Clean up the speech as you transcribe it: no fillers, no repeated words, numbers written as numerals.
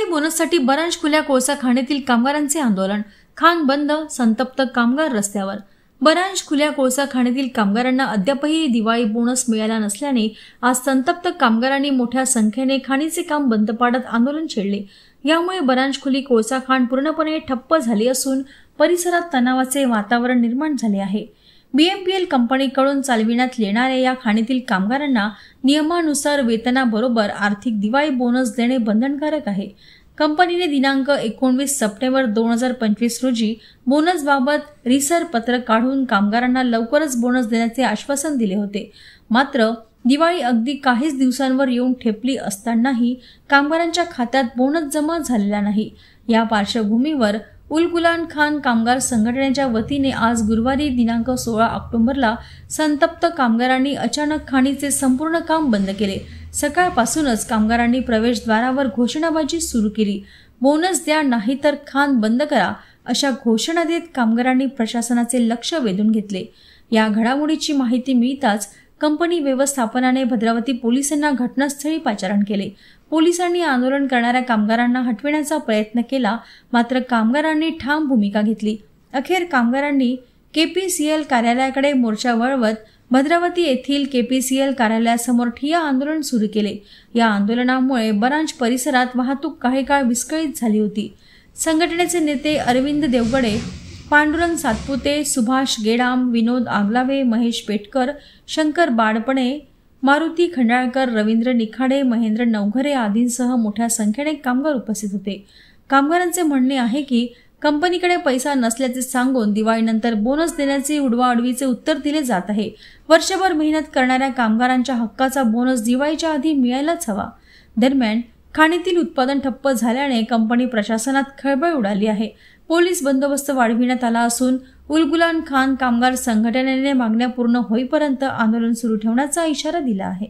बोनससाठी बरांचकुल्या कोळसा खाणीतील कामगारांचे आंदोलन, खाण बंद, संतप्त कामगार रस्त्यावर। बरांचकुल्या कोळसा खाणीतील कामगारांना अद्यापही दिवाळी बोनस मिळाला नसल्याने आज संतप्त कामगारांनी मोठ्या संख्येने खाणीचे काम बंद पाडत आंदोलन छेडले। यामुळे बरांचकुली कोळसा खाण पूर्णपणे ठप्प झाली असून परिसरात तणावाचे वातावरण निर्माण झाले आहे। बीएमपीएल कंपनीकडून चालविण्यात येणाऱ्या या खाणीतील कामगारांना नियमानुसार वेतनाबरोबर आर्थिक दिवाळी बोनस देणे बंधनकारक आहे। कंपनीने दिनांक 19 सप्टेंबर 2025 रोजी बोनसबाबत रिसर पत्र काढून कामगारांना लवकरच बोनस देण्याचे आश्वासन दिले होते। मात्र दिवाळी अगदी काहीच दिवसांवर येऊन ठेपली असतानाही कामगारांच्या खात्यात बोनस जमा झालेला नाही। या पार्श्वभूमीवर उल गुलान खान कामगार संघटनेच्या वतीने आज गुरुवारी दिनांक 16 ऑक्टोबरला संतप्त कामगारांनी अचानक खाणीचे संपूर्ण काम बंद केले। सकाळपासूनच कामगारांनी प्रवेशद्वारावर घोषणाबाजी सुरू केली। बोनस द्या नाहीतर खाण बंद करा अशा घोषणा देत कामगारांनी प्रशासनाचे लक्ष वेधून घेतले। या घडामोडीची माहिती मिळताच कंपनी व्यवस्थापनाने भद्रावती पोलिसांना घटनास्थळी पाचारण केले। पोलिसांनी आंदोलन करणाऱ्या कामगारांना हटविण्याचा प्रयत्न केला, मात्र कामगारांनी ठाम भूमिका घेतली। अखेर कामगारांनी केपीसीएल कार्यालयाकडे मोर्चा वळवत भद्रावती येथील केपीसीएल कार्यालयासमोर ठिय्या आंदोलन सुरू केले। या आंदोलनामुळे बरांच परिसरात वाहतूक काही काळ विस्कळीत झाली होती। संघटनेचे नेते अरविंद देवगडे, पांडुरंग सातपुते, सुभाष गेडाम, विनोद आगलावे, महेश पेटकर, शंकर बाडपणे, मारुती खंडाळकर, रवींद्र निखाडे, महेंद्र नवघरे आदींसह मोठ्या संख्येने कामगार उपस्थित होते। कामगारांचे म्हणणे आहे की कंपनीकडे पैसा नसल्याचे सांगून दिवाळीनंतर बोनस देण्याचे उडवाउडवीचे उत्तर दिले जात आहे। वर्षभर मेहनत करणाऱ्या कामगारांच्या हक्काचा बोनस दिवाळीच्या आधी मिळायलाच हवा। दरम्यान खाणीतील उत्पादन ठप्प झाल्याने कंपनी प्रशासनात खळबळ उडाली आहे। पोलीस बंदोबस्त वाढविण्यात आला असून उल गुलान खान कामगार संघटनेने मागण्या पूर्ण होईपर्यंत आंदोलन सुरू ठेवण्याचा इशारा दिला आहे।